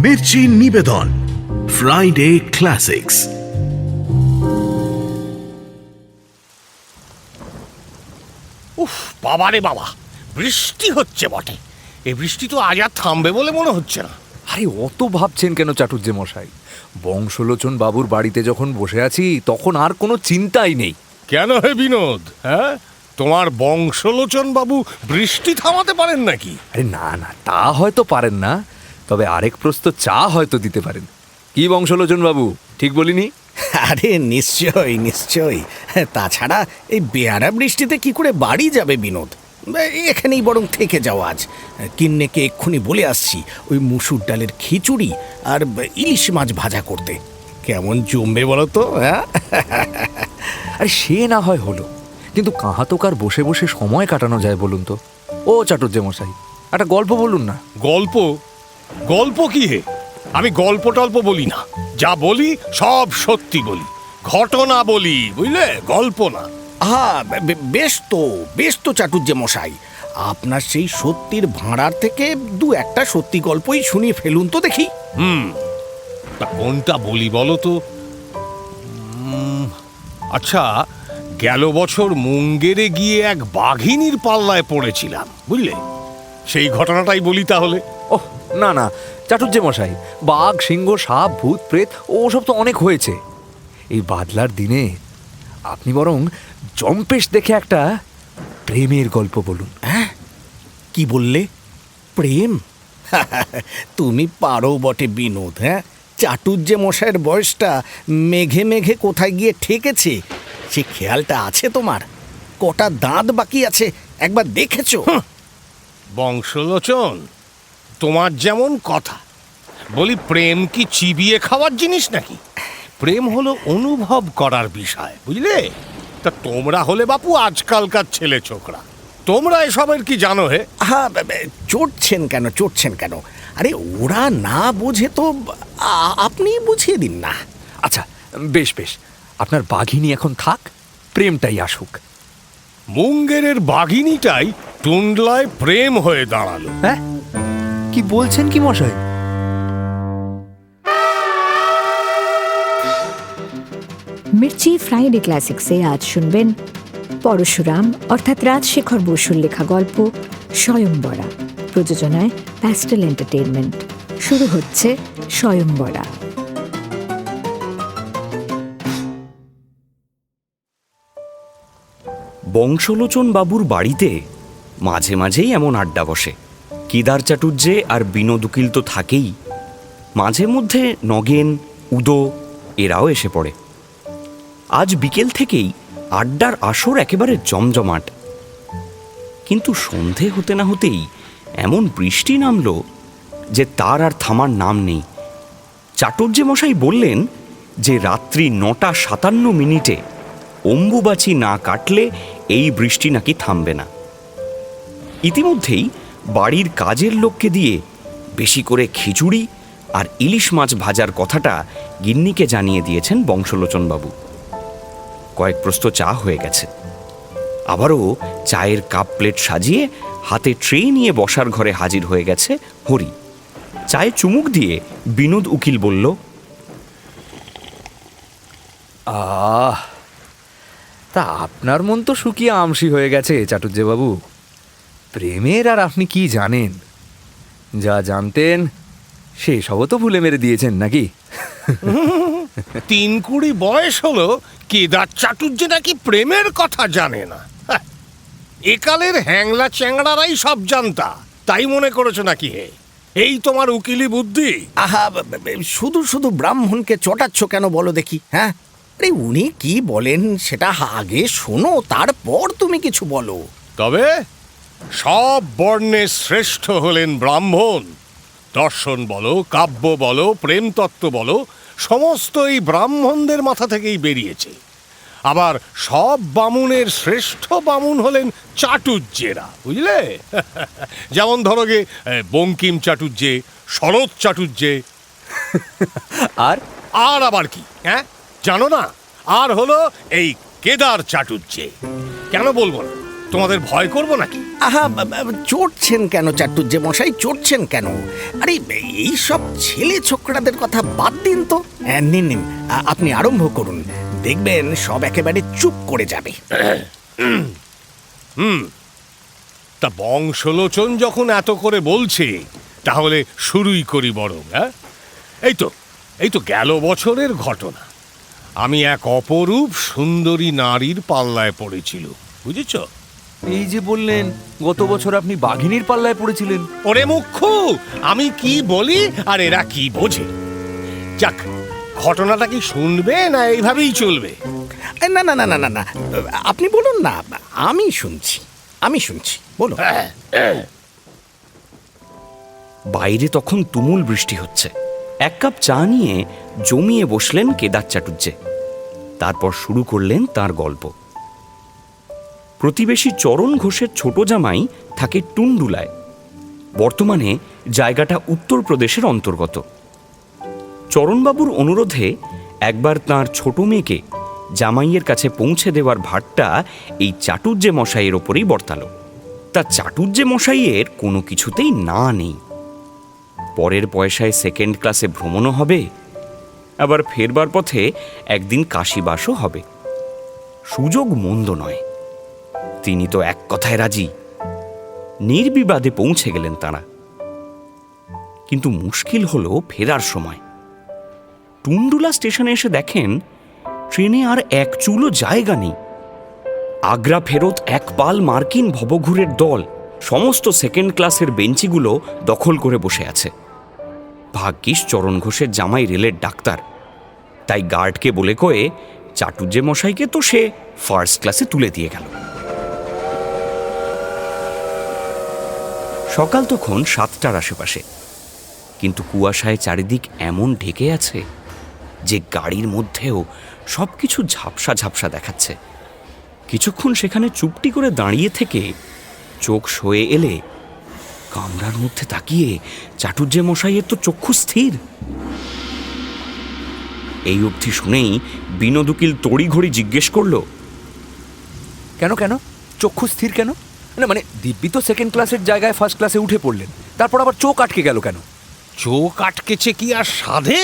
মির্চি নিবেদন Friday classics. উফ, বাবারে বাবা, বৃষ্টি হচ্ছে বটে। এই বৃষ্টি তো আজ আর থামবে বলে মনে হচ্ছে না। আরে অত ভাবছেন কেন চাটুর্যে মশাই? বংশলোচন বাবুর বাড়িতে যখন বসে আছি তখন আর কোনো চিন্তাই নেই। কেন হে বিনোদ, হ্যাঁ, তোমার বংশলোচন বাবু বৃষ্টি থামাতে পারেন নাকি? আরে না না, তা হয়তো পারেন না, তবে আরেক প্রস্ত চা হয়তো দিতে পারেন। কি বংশলোচন বাবু, ঠিক বলিনি? আরে নিশ্চয়ই নিশ্চয়ই। তাছাড়া এই বেয়ারা বৃষ্টিতে কি করে বাড়ি যাবে বিনোদ? এখানেই বরং থেকে যাও আজ। কিন্নেকে এক্ষুনি বলে আসছি ওই মুসুর ডালের খিচুড়ি আর ইলিশ মাছ ভাজা করতে। কেমন জমবে বলো তো? হ্যাঁ, আরে সে না হয় হলো, কিন্তু কাহা তো কার বসে বসে সময় কাটানো যায় বলুন তো? ও চাটুর্যে মশাই, একটা গল্প বলুন না। গল্প? গল্প কি হে? আমি গল্প টল্প বলি না, যা বলি সব সত্যি বলি, ঘটনা বলি, বুঝলে, গল্প না। বেশ তো চাটুর্যে মশাই, আপনার সেই সত্যির ভাঁড়ার থেকে দু একটা সত্যি গল্পই শুনিয়ে ফেলুন তো দেখি। তা কোনটা বলি বলো তো? আচ্ছা, গেল বছর মুঙ্গেরে গিয়ে এক বাঘিনীর পাল্লায় পড়েছিলাম, বুঝলে, সেই ঘটনাটাই বলি তাহলে। ওহ না না চাটুর্যে মশাই, বাঘ, সিংহ, সাপ, ভূত, প্রেত ওসব তো অনেক হয়েছে। এই বাদলার দিনে আপনি বরং জম্পেশ দেখে একটা প্রেমের গল্প বলুন। হ্যাঁ, কি বললে? প্রেম? তুমি পারো বটে বিনোদ। হ্যাঁ, চাটুর্যে মশাইয়ের বয়সটা মেঘে মেঘে কোথায় গিয়ে ঠেকেছে সে খেয়ালটা আছে তোমার? কটা দাঁত বাকি আছে একবার দেখেছো? বংশলোচন, তোমার যেমন কথা, বলি প্রেম কি চিবিয়ে খাওয়ার জিনিস নাকি? প্রেম হলো অনুভব করার বিষয়, বুঝলে। তা তোমরা হলে বাপু আজকালকার ছেলে ছোকরা, তোমরা এসবের কি জানো হে? হ্যাঁ, চটছেন কেন? আরে ওরা না বোঝে তো আপনি বুঝিয়ে দিন না। আচ্ছা বেশ বেশ, আপনার বাঘিনী এখন থাক, প্রেমটাই আসুক। মুঙ্গেরের বাঘিনীটাই টুন্ডলায় প্রেম হয়ে দাঁড়ালো। হ্যাঁ, কি বলছেন কি মশাই? মির্চি ফ্রাইডে ক্লাসিক্সে আজ শুনবেন পরশুরাম অর্থাৎ রাজশেখর বসুর লেখা গল্প স্বয়ংবরা, প্রযোজনায় প্যাস্টেল এন্টারটেইনমেন্ট। শুরু হচ্ছে স্বয়ংবরা। বংশলোচন বাবুর বাড়িতে মাঝে মাঝেই এমন আড্ডা বসে। কেদার চাটুর্যে আর বিনোদ উকিল তো থাকেই, মাঝে মধ্যে নগেন, উদো এরাও এসে পড়ে। আজ বিকেল থেকেই আড্ডার আসর একেবারে জমজমাট। কিন্তু সন্ধে হতে না হতেই এমন বৃষ্টি নামল যে তার আর থামার নাম নেই। চাটুর্যে মশাই বললেন যে রাত্রি ৯টা ৫৭ অম্বুবাচী না কাটলে এই বৃষ্টি নাকি থামবে না। ইতিমধ্যেই বাড়ির কাজের লোককে দিয়ে বেশি করে খিচুড়ি আর ইলিশ মাছ ভাজার কথাটা গিন্নিকে জানিয়ে দিয়েছেন বংশলোচনবাবু। কয়েক প্রস্ত চা হয়ে গেছে। আবারও চায়ের কাপ প্লেট সাজিয়ে হাতে ট্রে নিয়ে বসার ঘরে হাজির হয়ে গেছে হরি। চায়ে চুমুক দিয়ে বিনোদ উকিল বলল, আহ, তা আপনার মন তো শুকিয়ে আমসি হয়ে গেছে চাটুর্যে বাবু। প্রেমের আর আপনি কি জানেন? যা জানতেন সেসবও তো ভুলে মেরে দিয়েছেন নাকি? ৩-২০ বয়স হলো, কেদার চাটুর্যে নাকি প্রেমের কথা জানে না। হ্যাঁ, একালের হ্যাংলা চ্যাংড়ারাই সব জানতা, তাই মনে করেছো নাকি হে? এই তোমার উকিলি বুদ্ধি? আহা, শুধু শুধু ব্রাহ্মণকে চটাচ্ছ কেন বলো দেখি? হ্যাঁ, আরে উনি কি বলেন সেটা আগে শোনো, তারপর তুমি কিছু বলো। তবে সব বর্ণের শ্রেষ্ঠ হলেন ব্রাহ্মণ। দর্শন বলো, কাব্য বলো, প্রেমতত্ত্ব বলো, সমস্ত এই ব্রাহ্মণদের মাথা থেকেই বেরিয়েছে। আবার সব বামুনের শ্রেষ্ঠ বামুন হলেন চাটুর্যেরা, বুঝলে। যেমন ধরো গে বঙ্কিম চাটুর্যে, শরৎ চাটুর্যে। আর আর আবার কি, হ্যাঁ, জানো না? আর হলো এই কেদার চাটুর্যে। কেন বলবো না, তোমাদের ভয় করব নাকি? আহা, চড়ছেন কেন চাটুজ্জে মশাই, চড়ছেন কেন? আরে এই সব ছেলে ছোকরাদের কথা বাদ দিন তো। নিন নিন, আপনি আরম্ভ করুন, দেখবেন সব একেবারে চুপ করে যাবে। তা বংশলোচন যখন এত করে বলছে, তাহলে শুরুই করি বরং। হ্যাঁ, এই তো গেল বছরের ঘটনা। আমি এক অপরূপ সুন্দরী নারীর পাল্লায় পড়েছিল, বুঝেছ? এই যে বললেন গত বছর আপনি বাঘিনীর পাল্লায় পড়েছিলেন। ওরে মুখ্যু, আমি কি বলি আর এরা কি বোঝে? যাক, ঘটনাটা কি শুনবে না এইভাবেই চলবে? না না না না না না, আপনি বলুন না, আমি শুনছি, আমি শুনছি, বলুন। বাইরে তখন তুমুল বৃষ্টি হচ্ছে। এক কাপ চা নিয়ে জমিয়ে বসলেন কেদার চাটুজ্জে। তারপর শুরু করলেন তার গল্প। প্রতিবেশী চরণ ঘোষের ছোট জামাই থাকে টুন্ডুলায়। বর্তমানে জায়গাটা উত্তরপ্রদেশের অন্তর্গত। চরণবাবুর অনুরোধে একবার তাঁর ছোট মেয়েকে জামাইয়ের কাছে পৌঁছে দেওয়ার ভারটা এই চাটুজ্জে মশাইয়ের ওপরেই বর্তালো। তা চাটুজ্জে মশাইয়ের কোনো কিছুতেই না নেই। পরের পয়সায় সেকেন্ড ক্লাসে ভ্রমণও হবে, আবার ফেরবার পথে একদিন কাশীবাসও হবে। সুযোগ মন্দ নয়। তিনি তো এক কথায় রাজি। নির্বিবাদে পৌঁছে গেলেন তাঁরা। কিন্তু মুশকিল হলো ফেরার সময়। টুন্ডুলা স্টেশনে এসে দেখেন ট্রেনে আর এক চুলো জায়গা নেই। আগ্রা ফেরত এক পাল মার্কিন ভবঘুরের দল সমস্ত সেকেন্ড ক্লাসের বেঞ্চিগুলো দখল করে বসে আছে। ভাগ্যিস চরণ ঘোষের জামাই রেলের ডাক্তার, তাই গার্ডকে বলে কয়ে চাটুজ্জে মশাইকে তো সে ফার্স্ট ক্লাসে তুলে দিয়ে গেল। সকাল তখন 7টার আশেপাশে, কিন্তু কুয়াশায় চারিদিক এমন ঢেকে আছে যে গাড়ির মধ্যেও সবকিছু ঝাপসা ঝাপসা দেখাচ্ছে। কিছুক্ষণ সেখানে চুপটি করে দাঁড়িয়ে থেকে চোখ সয়ে এলে কামরার মধ্যে তাকিয়ে চাটুজ্জে মশাইয়ের তো চক্ষু স্থির। এই অবধি শুনেই বিনোদ উকিল তড়িঘড়ি জিজ্ঞেস করলো, কেন কেন চক্ষু স্থির কেন? না মানে দিব্যি তো সেকেন্ড ক্লাসের জায়গায় ফার্স্ট ক্লাসে উঠে পড়লেন, তারপর আবার চোখ আটকে গেল কেন? চোখ আটকেছে কি আর সাধে?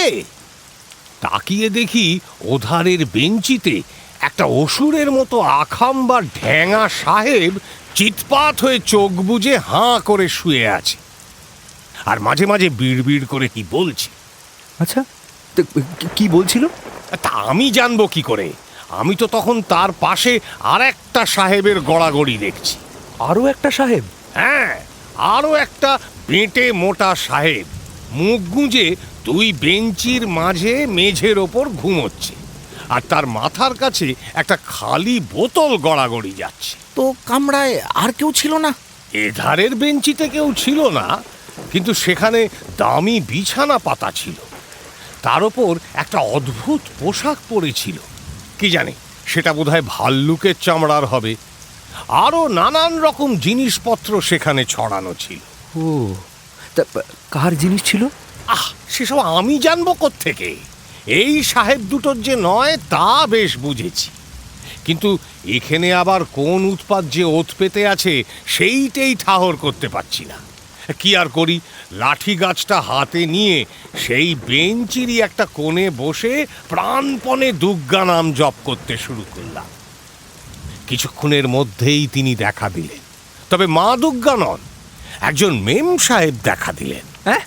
তাকিয়ে দেখি ওধারের বেঞ্চিতে একটা অসুরের মতো আখাম্বার ঢ্যাঙা সাহেব চিৎপাত হয়ে চোখ বুজে হাঁ করে শুয়ে আছে, আর মাঝে মাঝে বিড়বিড় করে কি বলছে। আচ্ছা, তো কি বলছিল? তা আমি জানবো কি করে? আমি তো তখন তার পাশে আর একটা সাহেবের গড়াগড়ি দেখছি। আরও একটা সাহেব? হ্যাঁ, আরও একটা বেঁটে মোটা সাহেব, মুখ গুঁজে দুই বেঞ্চির মাঝে মেঝের ওপর ঘুমোচ্ছে, আর তার মাথার কাছে একটা খালি বোতল গড়াগড়ি যাচ্ছে। তো কামরায় আর কেউ ছিল না? এধারের বেঞ্চিতে কেউ ছিল না, কিন্তু সেখানে দামি বিছানা পাতা ছিল। তার ওপর একটা অদ্ভুত পোশাক পরেছিল, কি জানে সেটা বোধহয় ভাল্লুকের চামড়ার হবে। আরও নানান রকম জিনিসপত্র সেখানে ছড়ানো ছিল। ও, তা কার জিনিস ছিল? সেসব আমি জানবো কোত্থেকে? এই সাহেব দুটোর যে নয় তা বেশ বুঝেছি, কিন্তু এখানে আবার কোন উৎপাত যে ওত পেতে আছে সেইটাই ঠাহর করতে পারছি না। কি আর করি, লাঠি গাছটা হাতে নিয়ে সেই বেঞ্চিরই একটা কোণে বসে প্রাণপণে দুর্গা নাম জপ করতে শুরু করলাম। কিছুক্ষণের মধ্যেই তিনি দেখা দিলেন, তবে মা দুর্গা নন, একজন মেম সাহেব দেখা দিলেন। হ্যাঁ,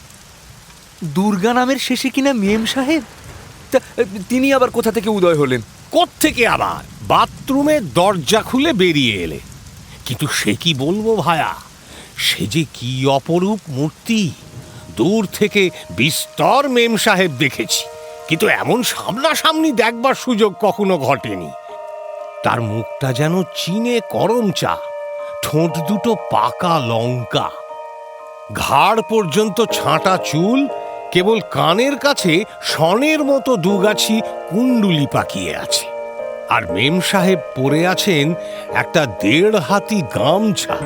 দুর্গা নামের শেষে কিনা মেম সাহেব? তা তিনি আবার কোথা থেকে উদয় হলেন? কোত্থেকে আবার? বাথরুমের দরজা খুলে বেরিয়ে এলে। কিন্তু সে কি বলবো ভায়া, সে যে কি অপরূপ মূর্তি! দূর থেকে বিস্তর মেম সাহেব দেখেছি, কিন্তু এমন সামনাসামনি দেখবার সুযোগ কখনো ঘটেনি। তার মুখটা যেন চীনে করমচা, ঠোঁট দুটো পাকা লঙ্কা, ঘাড় পর্যন্ত ছাঁটা চুল, কেবল কানের কাছে সনের মতো দুগাছি কুণ্ডুলি পাকিয়ে আছে, আর মেম সাহেব পরে আছেন একটা 1.5 হাতি গামছা।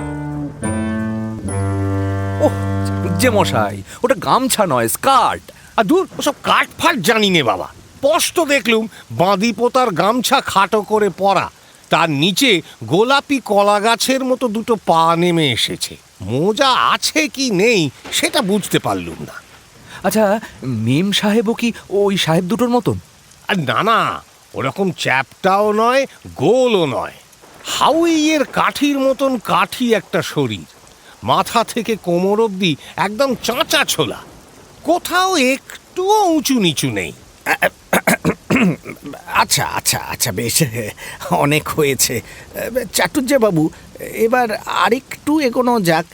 ওহ, চাটুজ্জে মশাই, ওটা গামছা নয়, স্কার্ট। আর দূর, ওসব কাঠ ফাট জানি নে বাবা। স্পষ্ট দেখলুম বাঁদি পোতার গামছা খাটো করে পরা, তার নিচে গোলাপি কলা গাছের মতো দুটো পা নেমে এসেছে। মোজা আছে কি নেই সেটা বুঝতে পারলুম না। আচ্ছা, মেম সাহেবও কি ওই সাহেব দুটোর মতন? আর না না, ওরকম চ্যাপটাও নয়, গোলও নয়। হাউইয়ের কাঠির মতন কাঠি একটা শরীর, মাথা থেকে কোমর অবধি একদম চাঁচা ছোলা, কোথাও একটুও উঁচু নিচু নেই। আচ্ছা আচ্ছা আচ্ছা, বেশ, অনেক হয়েছে চাটুজ্জেবাবু। এবার আরেকটু এগোনো যাক,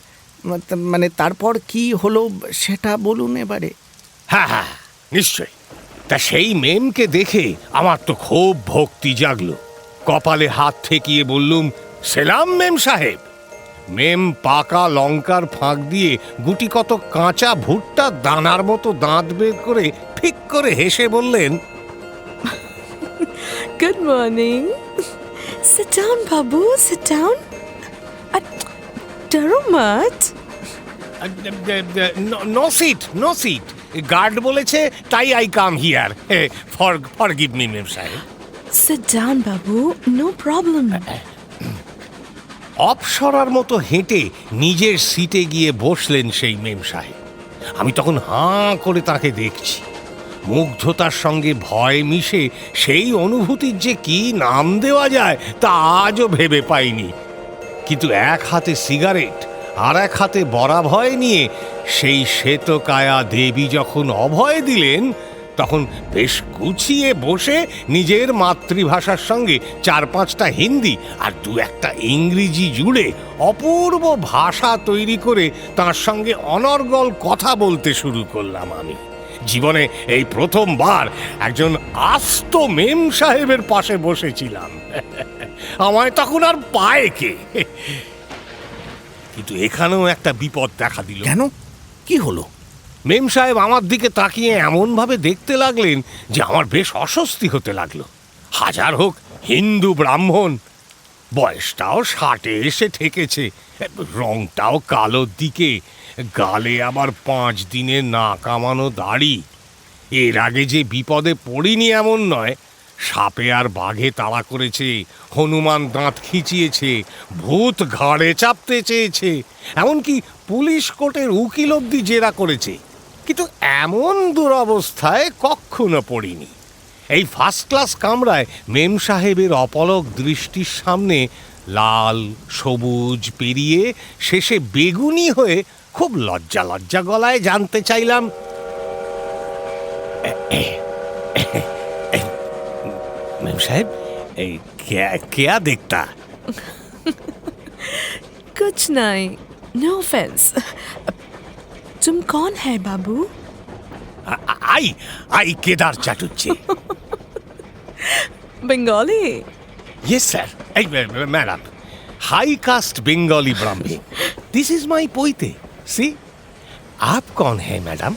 মানে তারপর কি হলো সেটা বলুন এবারে। হ্যাঁ হ্যাঁ, নিশ্চয়। তা সেই মেমকে দেখে আমার তো খুব ভক্তি জাগলো। কপালে হাত ঠেকিয়ে বললুম, সেলাম মেম সাহেব। মেম পাকা লঙ্কার ফাঁক দিয়ে গুটি কত কাঁচা ভুট্টা দানার মতো দাঁত বের করে ফিক করে হেসে বললেন, Good morning. Sit down, Babu. Sit down. Daro mat. No seat, no seat. Guard বলেছে তাই I come here. Forgive me memsahib. Sit down, Babu. No problem. অপসরার মতো হেঁটে নিজের সিটে গিয়ে বসলেন সেই মেম সাহেব। আমি তখন হাঁ করে তাকে দেখছি। মুগ্ধতার সঙ্গে ভয় মিশে সেই অনুভূতির যে কি নাম দেওয়া যায় তা আজও ভেবে পাইনি। কিন্তু এক হাতে সিগারেট আর এক হাতে বরাভয় নিয়ে সেই শ্বেতকায়া দেবী যখন অভয় দিলেন, তখন বেশ গুছিয়ে বসে নিজের মাতৃভাষার সঙ্গে 4-5টা হিন্দি আর 2-1টা ইংরেজি জুড়ে অপূর্ব ভাষা তৈরি করে তার সঙ্গে অনর্গল কথা বলতে শুরু করলাম আমি। জীবনে এই প্রথমবার একজন আস্ত মেম সাহেবের পাশে বসেছিলাম। আমায় তখন আর পায় কে। কিন্তু এখানেও একটা বিপদ দেখা দিল। কেন, কি হলো? মেম সাহেব আমার দিকে তাকিয়ে এমনভাবে দেখতে লাগলেন যে আমার বেশ অস্বস্তি হতে লাগলো। হাজার হোক হিন্দু ব্রাহ্মণ, বয়সটাও 60-এ এসে ঠেকেছে, রংটাও কালোর দিকে, গালে আবার 5 দিনের না কামানো দাড়ি। এর আগে যে বিপদে পড়িনি এমন নয়, সাপে আর বাঘে তাড়া করেছে, হনুমান দাঁত খিচিয়েছে, ভূত ঘাড়ে চাপতে চেয়েছে, এমনকি পুলিশ কোর্টের উকিল অব্দি জেরা করেছে, কিন্তু এমন দুরবস্থায় কখনো পড়িনি। এই ফার্স্ট ক্লাস কামরায় মেম সাহেবের অপলক দৃষ্টির সামনে লাল সবুজ পেরিয়ে শেষে বেগুনি হয়ে খুব লজ্জা লজ্জা গলায় জানতে চাইলাম, মেম সাহেব, এই কেয়া দেখতা? कुछ नहीं. No offense. तुम कौन है, बाबू? आई Kedar चाटुज्जे। Bengali. Yes, sir. Hey, madam. High caste Bengali Brahmin. This is my poite. See? आप कौन है, madam?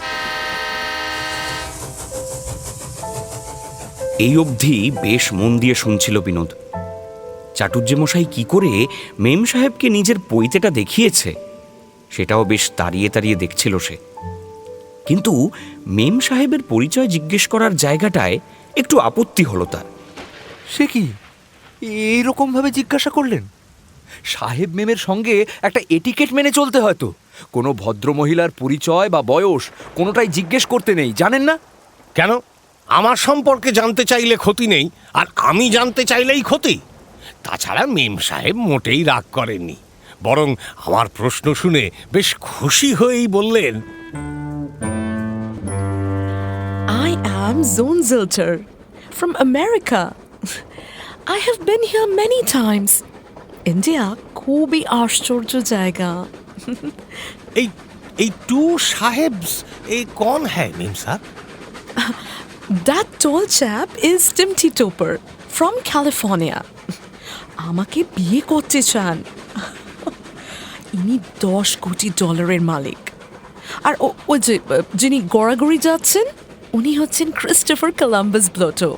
এই অবধি বেশ মন দিয়ে শুনছিল বিনোদ। চাটুজ্জে মশাই কি করে মেম সাহেবকে নিজের পৈতেটা দেখিয়েছে সেটাও বেশ তাড়িয়ে তাড়িয়ে দেখছিল সে। কিন্তু মেম সাহেবের পরিচয় জিজ্ঞেস করার জায়গাটায় একটু আপত্তি হলো তার। সে কি এইরকমভাবে জিজ্ঞাসা করলেন? সাহেব মেমের সঙ্গে একটা এটিকেট মেনে চলতে হয়তো। কোনো ভদ্রমহিলার পরিচয় বা বয়স কোনোটাই জিজ্ঞেস করতে নেই, জানেন না? কেন? আমার সম্পর্কে জানতে চাইলে ক্ষতি নেই, আর আমি জানতে চাইলেই ক্ষতি। তাছাড়া মেম সাহেব মোটেই রাগ করেননি, বরং আমার প্রশ্ন শুনে বেশ খুশি হয়েই বললেন, I am Zone Zilter from America. I have been here many times. India খুবই আশ্চর্য জায়গা. এই টু সাহেবস এই কন হ্যায় মেম সাহেব? That tall chap is Timothy Topper from California. আমাকে বিয়ে করতে চান। ইনি $10 কোটি মালিক। আর ওই যে যিনি গড়াগড়ি যাচ্ছেন, উনি হচ্ছেন ক্রিস্টোফার কলাম্বাস ব্লোটো।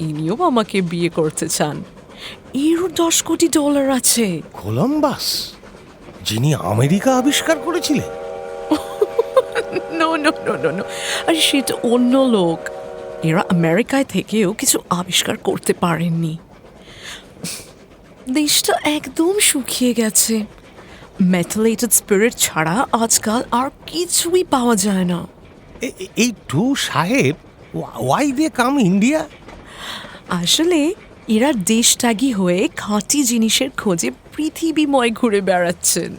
ইনিও আমাকে বিয়ে করতে চান। এরও $10 কোটি আছে। কলম্বাস, যিনি আমেরিকা আবিষ্কার করেছিলেন? No no no no no, আরে সে তো অন্য লোক। এরা আমেরিকায় থেকেও কিছু আবিষ্কার করতে পারেননি। দেশটা একদম শুকিয়ে গেছে। মেটালেটেড স্পিরিট ছাড়া আজকাল আর কিছুই পাওয়া যায় না। এই টু সাহেব, ওয়াই দে কাম ইন্ডিয়া? আসলে এরা দেশত্যাগী হয়ে খাঁটি জিনিসের খোঁজে পৃথিবীময় ঘুরে বেড়াচ্ছেন।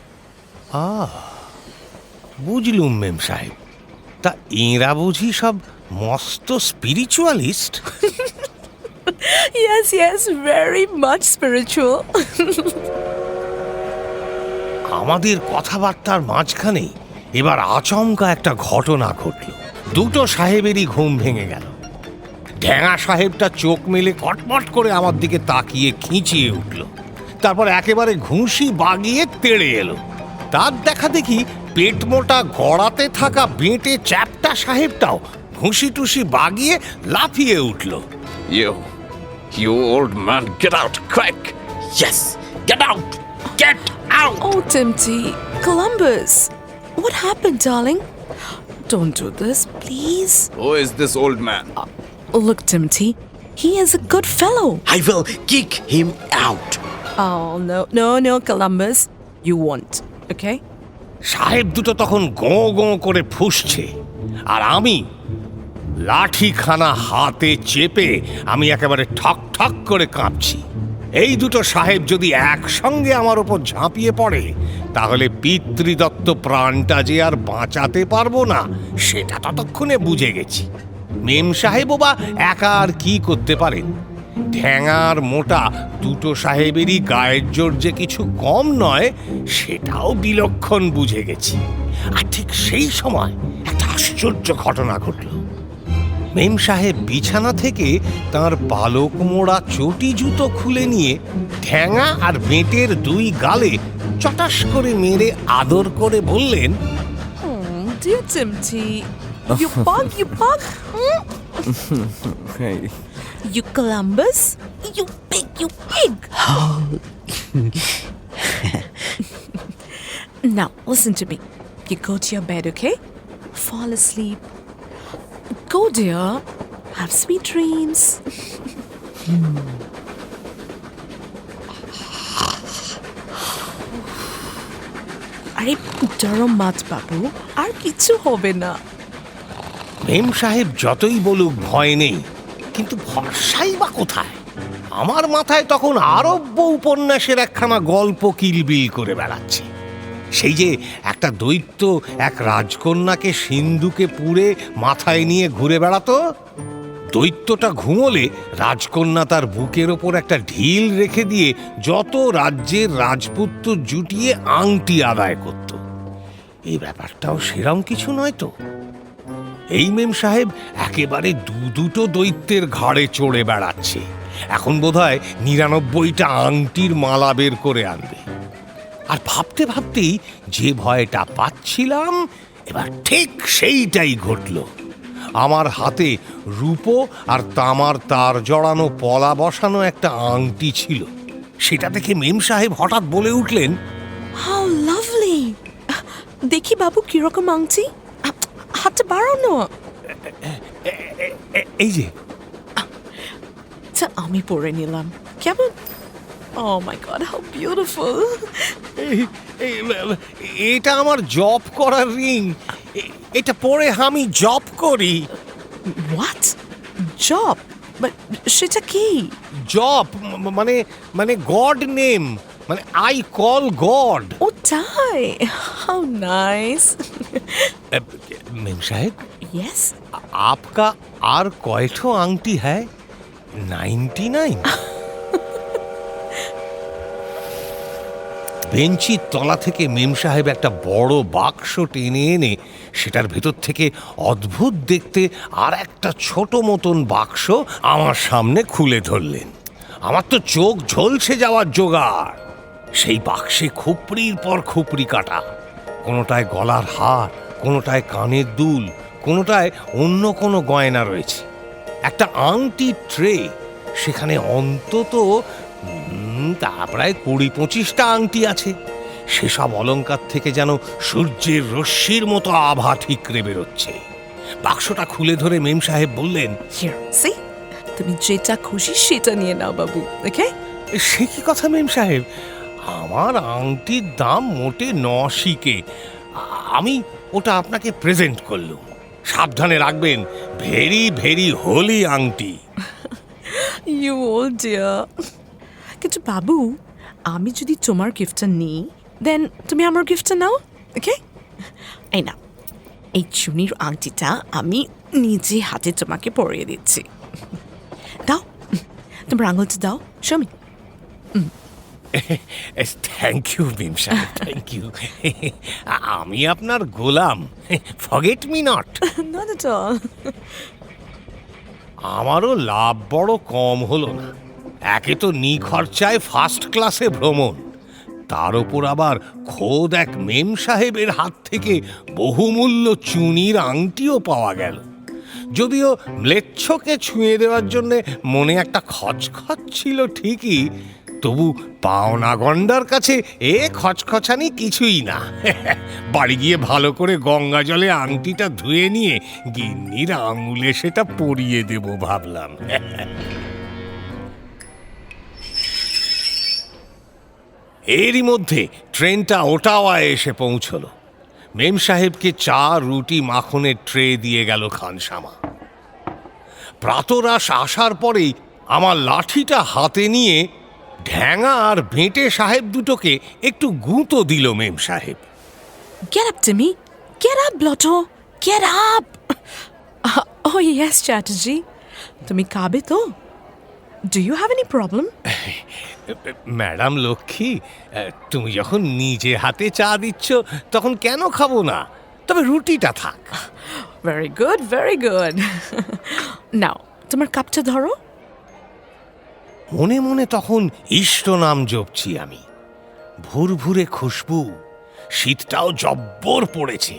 বুঝলুম মেম সাহেব। তা এরা বুঝি সব মস্ত spiritualist? Yes, yes, very much spiritual. আমাদের কথাবার্তার মাঝখানে এবার আচমকা একটা ঘটনা ঘটল। দুটো সাহেবেরই ঘুম ভেঙে গেল। ঢ্যাঙা সাহেবটা চোখ মেলে কটমট করে আমার দিকে তাকিয়ে খিঁচিয়ে উঠল, তারপর একেবারে ঘুষি বাগিয়ে তেড়ে এলো। তার দেখা দেখি পেট মোটা গড়াতে থাকা বেঁটে চ্যাপটা সাহেবটাও ঘুষি টুসি বাগিয়ে লাফিয়ে উঠল। You old man, get out, quick! Yes, get out! Get out! Oh, Timty, Columbus, what happened, darling? Don't do this, please. Who is this old man? Look, Timty, he is a good fellow. I will kick him out. Oh, no, Columbus, you won't, okay? সাহেব দুটো তখন গো গো করে ফুঁসছে, আর আমি লাঠিখানা হাতে চেপে আমি একেবারে ঠক ঠক করে কাঁপছি। এই দুটো সাহেব যদি একসঙ্গে আমার ওপর ঝাঁপিয়ে পড়ে, তাহলে পিতৃদত্ত প্রাণটা যে আর বাঁচাতে পারবো না, সেটা ততক্ষণে বুঝে গেছি। মেম সাহেবও বা একা আর কি করতে পারেন? ঠ্যাঙার মোটা দুটো সাহেবেরই গায়ের জোর যে কিছু কম নয়, সেটাও বিলক্ষণ বুঝে গেছি। আর ঠিক সেই সময় একটা আশ্চর্য ঘটনা ঘটল। মেম সাহেব বিছানা থেকে তার পালক মোড়া চটি জুতো খুলে নিয়ে ঠ্যাঙা আর বেঁটের দুই গালে চটাস করে মেরে আদর করে বললেন, Oh, dear Timty, you bug, You Columbus, you pig. Now, listen to me. You go to your bed, okay? Fall asleep. Go, dear. Have sweet dreams. আরে ডরো মাত বাবু, আর কিছু হবে না। মেম সাহেব যতই বলুক ভয় নেই, কিন্তু ভরসাই বা কোথায়? আমার মাথায় তখন আরব্য উপন্যাসের একখানা গল্প কিলবিল করে বেড়াচ্ছে। সেই যে একটা দৈত্য এক রাজকন্যাকে সিন্ধুকে পুড়ে মাথায় নিয়ে ঘুরে বেড়াতো। দৈত্যটা ঘুমোলে রাজকন্যা তার বুকের ওপর একটা ঢিল রেখে দিয়ে যত রাজ্যের রাজপুত্র জুটিয়ে আংটি আদায় করত। এই ব্যাপারটাও সেরম কিছু নয় তো। এই মেম সাহেব একেবারে দুটো দৈত্যের ঘাড়ে চড়ে বেড়াচ্ছে। এখন বোধহয় ৯৯টা আংটির মালা বের করে আনবে। আর ভাবতে ভাবতেই যে ভয়টা পাচ্ছিলাম, এবার ঠিক সেইটাই ঘটল। আমার হাতে রূপো আর তামার তার জড়ানো পলা বসানো একটা আংটি ছিল। সেটা দেখে মেম সাহেব হঠাৎ বলে উঠলেন, How lovely! দেখি বাবু কিরকম আংটি, হাতটা বাড়ানো। এই যে। তা আমি পরে নিলাম, কেমন? Oh my God, how beautiful! এটা আমার জব করার রিং। এটা পরে আমি জব করি। What? Job? But সেটা কি? জব মানে গড নেম, মানে আই কল গড। ও তাই? How nice! मेम साहब, Yes? आपका और कयठो आंगटी है? 99? বেঞ্চির তলা থেকে মেম সাহেব একটা বড় বাক্স টেনে এনে সেটার ভেতর থেকে অদ্ভুত দেখতে আর একটা ছোট মতন বাক্স আমার সামনে খুলে ধরলেন। আমার তো চোখ ঝলসে যাওয়ার জোগাড়। সেই বাক্সে খুপড়ির পর খুপড়ি কাটা, কোনোটায় গলার হার, কোনোটায় কানের দুল, কোনোটায় অন্য কোনো গয়না রয়েছে। একটা আংটি ট্রে, সেখানে অন্তত তা প্রায় ২০-২৫টা আংটি আছে। সেসব অলংকার থেকে যেন সূর্যের রশ্মির মতো আভা ঠিকরে বেরোচ্ছে। বাক্সটা খুলে ধরে মেম সাহেব বললেন, Here, see? তুমি যেটা খুশি সেটা নিয়ে নাও বাবু, okay? সে কি কথা মেম সাহেব, আমার আংটির দাম মোটে 9 শিকে। আমি ওটা আপনাকে প্রেজেন্ট করলুম। সাবধানে রাখবেন, ভেরি ভেরি হোলি আংটি। You old dear. কিন্তু বাবু, আমি যদি তোমার গিফটটা নিই, দেন তুমি আমার গিফটটা নাও, ওকে? এই না, এই চুনির আংটিটা আমি নিজে হাতে তোমাকে পরিয়ে দিচ্ছি। দাও, তোমার আঙুলটা দাও, শমি। থ্যাংক ইউ মেম সাহেব, থ্যাংক ইউ। আমি আপনার গোলাম, forget me not. Not at all. আমারও লাভ বড় কম হলো না। একে তো নিখরচায় ফার্স্ট ক্লাসে ভ্রমণ, তার ওপর আবার খোদ এক মেম সাহেবের হাত থেকে বহুমূল্য চুনির আংটিও পাওয়া গেল। যদিও ম্লেচ্ছকে ছুঁয়ে দেওয়ার জন্যে মনে একটা খচখচ ছিল ঠিকই, তবু পাওনা গন্ডার কাছে এ খচখচানি কিছুই না। বাড়ি গিয়ে ভালো করে গঙ্গা জলে আংটিটা ধুয়ে নিয়ে গিন্নির আঙুলে সেটা পরিয়ে দেব ভাবলাম। এরই মধ্যে ট্রেনটা ওটাওয়ায় এসে পৌঁছলো। মেম সাহেবকে চা, রুটি, মাখনের ট্রে দিয়ে গেল খানসামা। প্রাতরাশ আসার পরেই আমার লাঠিটা হাতে নিয়ে ঢ্যাঙা আর বেঁটে সাহেব দুটোকে একটু গুঁতো দিল মেম সাহেব। Get up, Timmy. Get up, Blotto. Get up. Oh, yes, Chatterjee. তুমি খাবে তো? Do you have any problem? Madam Lakshmi, তুমি যখন নিজে হাতে চা দিচ্ছ তখন কেন খাবো না? তবে রুটিটা থাক। Very good, very good. Now, তোমার কাপটা ধরো। মনে মনে তখন ইষ্ট নাম জপছি আমি। ভুরভুরে খুশবু, শীতটাও জব্বর পড়েছে।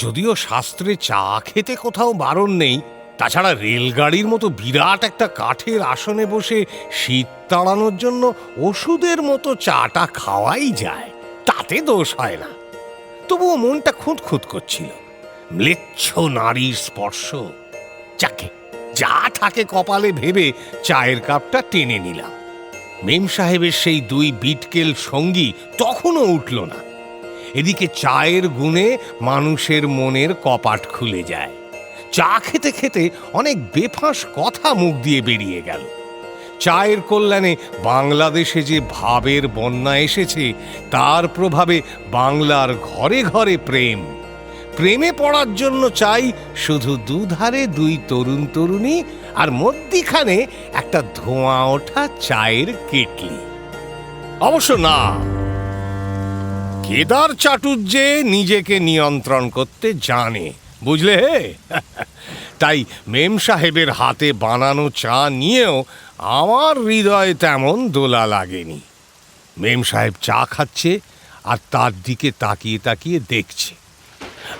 যদিও শাস্ত্রে চা খেতে কোথাও বারণ নেই, তাছাড়া রেলগাড়ির মতো বিরাট একটা কাঠের আসনে বসে শীত তাড়ানোর জন্য ওষুধের মতো চাটা খাওয়াই যায়, তাতে দোষ হয় না। তবুও মনটা খুঁতখুত করছিল। ম্লেচ্ছ নারীর স্পর্শ, যাকে যা থাকে কপালে ভেবে চায়ের কাপটা টেনে নিলাম। মেম সাহেবের সেই 2 বিটকেল সঙ্গী তখনও উঠল না। এদিকে চায়ের গুণে মানুষের মনের কপাট খুলে যায়। চা খেতে খেতে অনেক বেফাঁস কথা মুখ দিয়ে বেরিয়ে গেল। চায়ের কল্যাণে বাংলাদেশে যে ভাবের বন্যা এসেছে, তার প্রভাবে বাংলার ঘরে ঘরে প্রেম। প্রেমে পড়ার জন্য চাই শুধু দুধারে 2 তরুণ তরুণী, আর মধ্যিখানে একটা ধোঁয়া ওঠা চায়ের কেটলি। অবশ্য না, কেদার চাটুর্যে নিজেকে নিয়ন্ত্রণ করতে জানে, বুঝলে হে? তাই মেম সাহেবের হাতে বানানো চা নিয়েও আমার হৃদয়ে তেমন দোলা লাগেনি। মেম সাহেব চা খাচ্ছে আর তার দিকে তাকিয়ে তাকিয়ে দেখছে।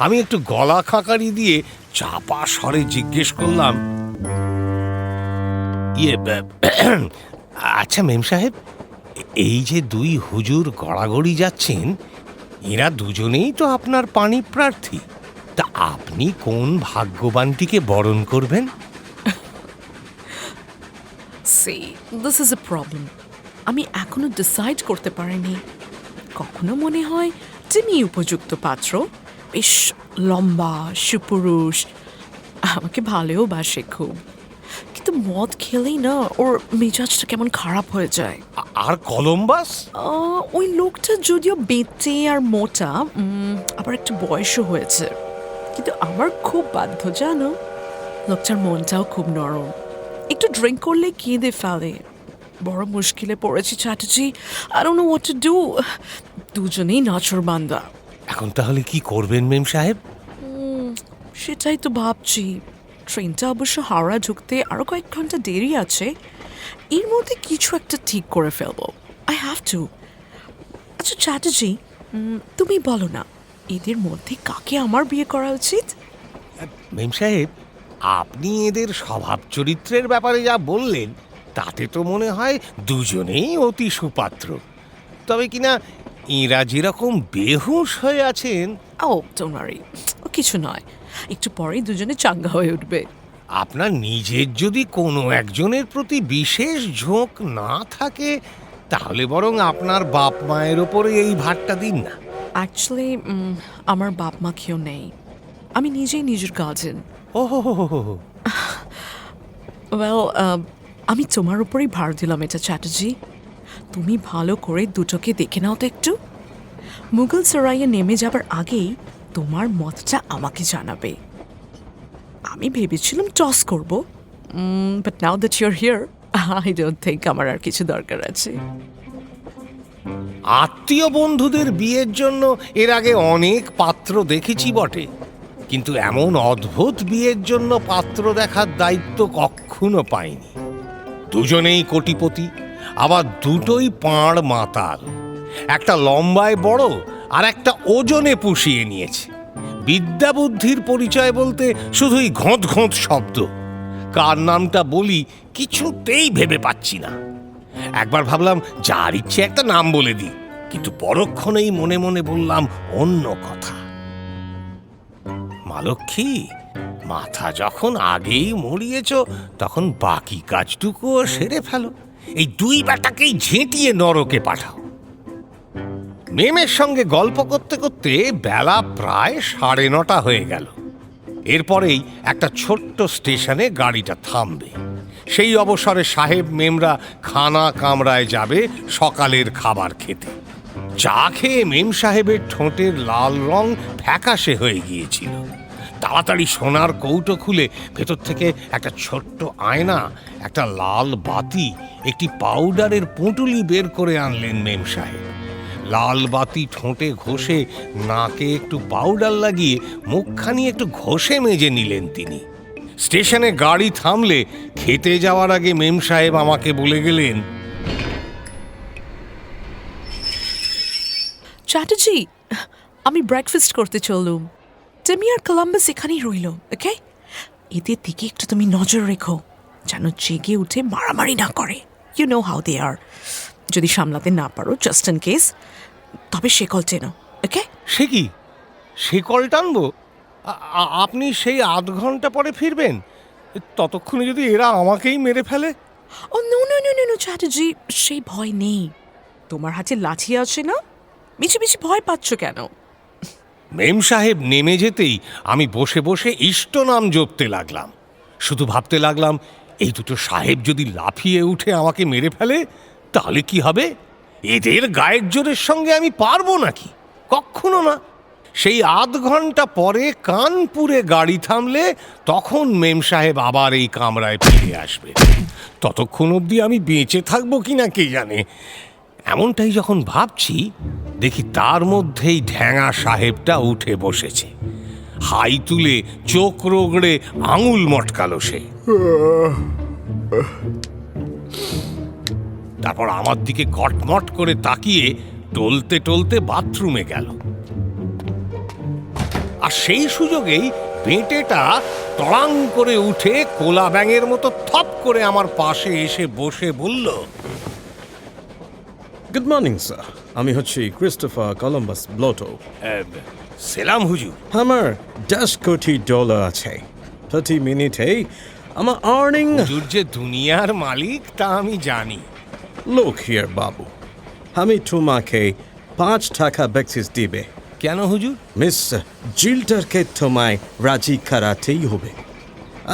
আমি একটু গলা খাকারি দিয়ে চাপা স্বরে জিজ্ঞেস করলাম, আচ্ছা মেম সাহেব, এই যে 2 হুজুর গড়াগড়ি যাচ্ছেন, এরা দুজনেই তো আপনার পানি প্রার্থী। তা আপনি কোন ভাগ্যবানটিকে বরণ করবেন? See, this is a problem. আমি এখনো ডিসাইড করতে পারিনি। কখনো মনে হয় তুমি উপযুক্ত পাত্র, বেশ লম্বা, সুপুরুষ, আমাকে ভালোবাসে খুব। কিন্তু মদ খেলেই না ওর মেজাজটা কেমন খারাপ হয়ে যায়। আর কলম্বাস? ওই লোকটা যদিও বেঁটে আর মোটা, আবার একটু বয়সও হয়েছে, কিন্তু আমার খুব বাধ্য জানো। লোকটার মনটাও খুব নরম, একটু ড্রিঙ্ক করলে কেঁদে ফেলে। বড় মুশকিলে পড়েছি Chatterjee, I don't know what to do. দুজনেই নাচরবান্দা। এখন তাহলে কি করবেন মেম সাহেব? সেটাই তো ভাবছি। ট্রেনটা অবশ্য হাওড়া ঢুকতে আরো কয়েক ঘন্টা দেরি আছে। এর মধ্যে কিছু একটা ঠিক করে ফেলবো। I have to. আচ্ছা চ্যাটার্জি, তুমি বলো না, এদের মধ্যে কাকে আমার বিয়ে করা উচিত? মেম সাহেব, আপনি এদের স্বভাব চরিত্রের ব্যাপারে যা বললেন, তাতে তো মনে হয় দুজনেই অতি সুপাত্র। তবে কিনা এরা যেরকম বেহুশ হয়ে আছেন। ও ডোন্ট ওয়ারি, ও কিছু নয়, একটু পরেই দুজনে চাঙ্গা হয়ে উঠবে। আপনার নিজের যদি কোনো একজনের প্রতি বিশেষ ঝোঁক না থাকে, তাহলে বরং আপনার বাপ মায়ের ওপরে এই ভারটা দিন না। অ্যাকচুয়ালি আমার বাপ মা কেউ নেই, আমি নিজেই নিজের গার্জেন। ও হো হো হো হো। ওয়েল, আমি তোমার উপরেই ভার দিলাম এটা চ্যাটার্জি। তুমি ভালো করে দুটোকে দেখে নাও তো একটু। মুঘল সরাইয়ে নেমে যাবার আগেই তোমার মতটা আমাকে জানাবে। আমি ভেবেছিলাম টস করব, but now that your here I don't think আমার আর কিছু দরকার আছে। আত্মীয় বন্ধুদের বিয়ের জন্য এর আগে অনেক পাত্র দেখেছি বটে, কিন্তু এমন অদ্ভুত বিয়ের জন্য পাত্র দেখার দায়িত্ব কখনো পাইনি। দুজনেই কোটিপতি, আবার দুটোই পাঁড় মাতাল। একটা লম্বায় বড় আর একটা ওজনে পুষিয়ে নিয়েছে। বিদ্যা বুদ্ধির পরিচয় বলতে শুধুই ঘোঁত ঘোঁত শব্দ। কার নামটা বলি কিছুতেই ভেবে পাচ্ছি না। একবার ভাবলাম যার ইচ্ছে একটা নাম বলে দিই, কিন্তু পরক্ষণেই মনে মনে বললাম অন্য কথা। মালক্ষী, মাথা যখন আগেই মরিয়েছ, তখন বাকি কাজটুকুও সেরে ফেলো। এই দুই বেটাকেই ঝেঁটিয়ে নরকে পাঠাও। মেমের সঙ্গে গল্প করতে করতে বেলা প্রায় 9:30 হয়ে গেল। এরপরেই একটা ছোট্ট স্টেশনে গাড়িটা থামবে। সেই অবসরে সাহেব মেমরা খানা কামরায় যাবে সকালের খাবার খেতে। চা খেয়ে মেম সাহেবের ঠোঁটের লাল রং ফ্যাকাশে হয়ে গিয়েছিল। তাড়াতাড়ি সোনার কৌটো খুলে ভেতর থেকে একটা ছোট্ট আয়না, একটা লাল বাতি, একটি পাউডারের পুঁটুলি বের করে আনলেন মেম সাহেব। লাল বাতি ঠোঁটে ঘষে, নাকে একটু পাউডার লাগিয়ে মুখখানি একটু ঘষে মেজে নিলেন তিনি। স্টেশনে গাড়ি থামলে খেতে যাওয়ার আগে মেম সাহেব আমাকে বলে গেলেন, চ্যাটার্জি, আমি ব্রেকফাস্ট করতে চললুম। টেমি আর কলাম্বাস এখানেই রইল, ওকে? এদের দিকে একটু তুমি নজর রেখো, যেন জেগে উঠে মারামারি না করে। ইউ নো হাউ দে আর। যদি সামলাতে না পারো, জাস্ট ইন কেস, তবে শেকল টেনো, ওকে? সে কি, শেকল টানবো? আপনি সেই 8 ঘন্টা পরে ফিরবেন? ততক্ষণে যদি এরা আমাকেই মেরে ফেলে? Oh no no no no no Chatterjee, সেই ভয় নেই। তোমার হাতে লাঠি আছে না, মিছি মিছি ভয় পাচ্ছ কেন? মেম সাহেব নেমে যেতেই আমি বসে বসে ইষ্ট নাম জপতে লাগলাম। শুধু ভাবতে লাগলাম, এই দুটো সাহেব যদি লাফিয়ে উঠে আমাকে মেরে ফেলে, তাহলে কি হবে? এদের গায়ের জোরের সঙ্গে আমি পারবো নাকি? কখনো না। সেই 8 ঘন্টা পরে কানপুরে গাড়ি থামলে তখন মেম সাহেব আবার এই কামরায় ফিরে আসবে। ততক্ষণ অবধি আমি বেঁচে থাকবো কিনা কে জানে। এমনটাই যখন ভাবছি, দেখি তার মধ্যেই ঢ্যাঙা সাহেবটা উঠে বসেছে। হাই তুলে চোখ রোগড়ে আঙুল মটকালো সে। তারপর আমার দিকে কটমট করে তাকিয়ে টলতে টলতে বাথরুমে গেল। আর সেই সুযোগেই বেঁটেটা তড়াং করে উঠে কোলা ব্যাঙের মতো থপ করে আমার পাশে এসে বসে বলল, গুড মর্নিং স্যার, আমি হচ্ছি ক্রিস্টোফার কলম্বাস ব্লোটো। সেলাম হুজুর। আমার $10 কোটি আছে। প্রতি মিনিটেই আমার আর্নিং। হুজুর যে দুনিয়ার মালিক তা আমি জানি। লোক হিয়ার বাবু, আমি তোমাকে $5 বেক্সিস দিবে। কেন হুজুর? মিস জিল্টারকে তোমায় রাজি করাতেই হবে।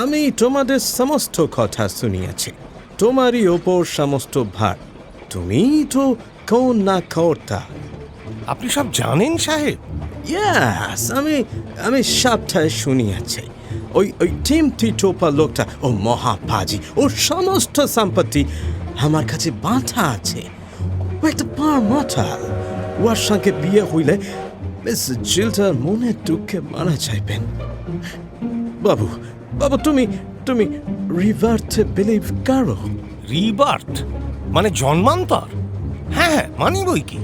আমি তোমাদের সমস্ত কথা শুনিয়েছি। তোমারই ওপর সমস্ত ভার। তুমি তো কোন না কর্তা। আপনি সব জানেন সাহেব? ইয়াস, আমি সবটাই শুনিয়েছি। ওই টিমটি টোপা লোকটা ও মহাপাজি, ওর সমস্ত সম্পত্তি আমার কাছে বাঁধা আছে। ও একটা পার মাতাল। ওর সঙ্গে বিয়ে হইলে মিস জিল্টার মনে দুঃখে মারা যাইবেন। বাবু, তুমি রিভার্টে বিলিভ করো? রিবার্থ মানে জন্মান্তর? হ্যাঁ, মানি বই কি।